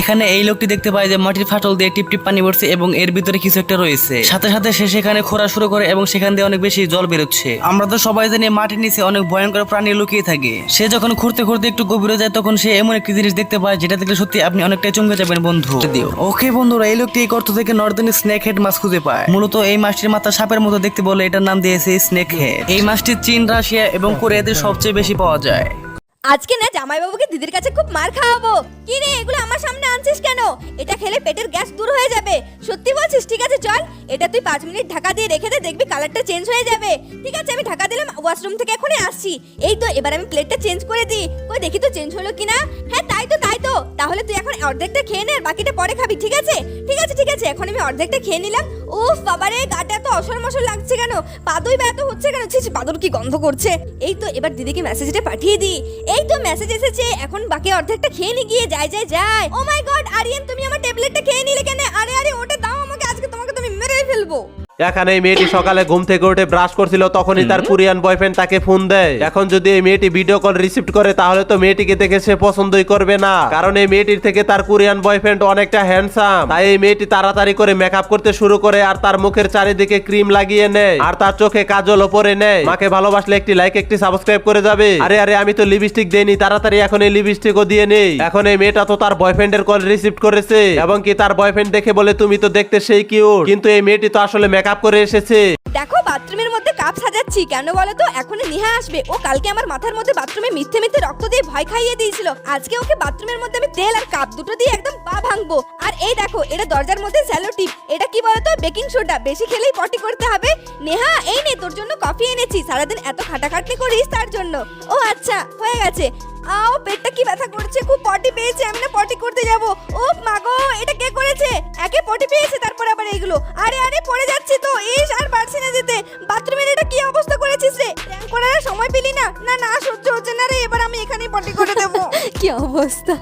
এখানে এই লোকটি দেখতে পায় যে মাটির ফাটল দিয়ে টিপ টিপ পানি পড়ছে এবং এর ভিতরে কিছু একটা রয়েছে। সাথে সাথে সে সেখানে খোঁড়া শুরু করে এবং সেখান দিয়ে অনেক বেশি জল বেরোচ্ছে। আমরা তো সবাই জানি মাটির নিচে অনেক ভয়ঙ্কর প্রাণী লুকিয়ে থাকে। সে যখন খুঁড়তে খুঁড়তে একটু গভীরে যায় তখন সে এমন একটি জিনিস দেখতে পায় যেটা দেখলে সত্যি আপনি অনেকটাই চমকে যাবেন বন্ধু। ওকে বন্ধুরা, এই লোকটি এই গর্ত থেকে নর্দার্ন স্নেক হেড মাছ খুঁজে পায়। মূলত এই মাছটির মাথা সাপের মতো দেখতে বলে এটার নাম দিয়েছে স্নেক হেড। এই মাছটি চীন, রাশিয়া এবং কোরিয়াতে সবচেয়ে বেশি পাওয়া যায়। আজকে না জামাইবাবুকে দিদির কাছে খুব মার খাওয়াবো। কি রে এগুলো আমার সামনে আনছিস কেন? এটা খেলে পেটের গ্যাস দূর হয়ে যাবে। সত্যি বলছিস? ঠিক আছে চল, এটা তুই 5 মিনিট ঢাকা দিয়ে রেখে দে, দেখবি কালারটা চেঞ্জ হয়ে যাবে। ঠিক আছে আমি ঢাকা দিলাম, ওয়াশরুম থেকে এখনই আসছি। এই তো এবার আমি প্লেটটা চেঞ্জ করে দিই। কই দেখি তো চেঞ্জ হলো কিনা। হ্যাঁ তাই তো। তাহলে তুই এখন অর্ধেকটা খেয়ে নে আর বাকিটা পরে খাবি, ঠিক আছে? ঠিক আছে এখন আমি অর্ধেকটা খেয়ে নিলাম। উফ বাবারে, গাটা এত অসর মসর লাগছে কেন? পাদুই বা এত হচ্ছে কেন? ছি পাদুর কি গন্ধ করছে। এই তো এবার দিদিকে মেসেজটা পাঠিয়ে দিই। এই তো মেসেজ এসেছে, এখন বাকি অর্ধেকটা খেয়ে নি গিয়ে। যাই। ও মাই গড আরিয়ান, তুমি আমার ট্যাবলেটটা খেয়ে নিলে কেন? আরে ওটা দাও আমাকে, আজকে তোমাকে তো আমি মেরে ফেলবো। এখানে এই মেয়েটি সকালে ঘুম থেকে উঠে ব্রাশ করছিল, তখনই তার কোরিয়ান বয়ফ্রেন্ড তাকে ফোন দেয়। এখন যদি এই মেয়েটি ভিডিও কল রিসিভ করে তাহলে তো মেয়েটিকে দেখে সে পছন্দই করবে না, কারণ এই মেয়েটির থেকে তার কোরিয়ান বয়ফ্রেন্ড অনেকটা হ্যান্ডসাম। তাই এই মেয়েটি তাড়াতাড়ি করে মেকআপ করতে শুরু করে আর তার মুখের চারিদিকে ক্রিম লাগিয়ে নেয় আর তার চোখে কাজলও পরে নেয়। মাকে ভালোবাসলে একটি লাইক একটি সাবস্ক্রাইব করে যাবে। আরে আমি তো লিপস্টিক দেইনি, তাড়াতাড়ি এখন এই লিপস্টিকও দিয়ে নেই। এখন এই মেয়েটা তো তার বয়ফ্রেন্ডের কল রিসিভ করেছে এবং কি তার বয়ফ্রেন্ড দেখে বলে তুমি তো দেখতে সেই কিউট, কিন্তু এই মেয়েটি তো আসলে মেকআপ করে এসেছে। দেখো বাথরুমের মধ্যে কাপ সাজাচ্ছি কেন বলো তো? এখনই নিহা আসবে। ও কালকে আমার মাথার মধ্যে বাথরুমে মিথ্যে রক্ত দিয়ে ভয় খাইয়ে দিয়েছিল। আজকে ওকে বাথরুমের মধ্যে আমি তেল আর কাপ দুটো দিয়ে একদম পা ভাঙবো। আর এই দেখো এটা দরজার মধ্যে স্যালো টিপ। এটা কি বলো তো? Baking soda. বেশি খেলেই পটি করতে হবে। নেহা এই নে তোর জন্য কফি এনেছি, সারাদিন এত খাটাখাটনি করিস তার জন্য। ও আচ্ছা হয়ে গেছে। আও পেটটা কি ব্যথা করছে, খুব পটি পেয়েছে, আমি না পটি করতে যাব। উফ মাগো, এটা কে করেছে? একে পটি পেয়েছে তারপর আবার এইগুলো। আরে পড়ে যাচ্ছি তো, ইস আর পারছি না যেতে। বাথরুমের এটা কি অবস্থা করেছিস রে? প্র্যাঙ্ক করার সময় পেলি না? না সহ্য হচ্ছে না রে, এবার আমি এখানেই পটি করে দেব। কি অবস্থা।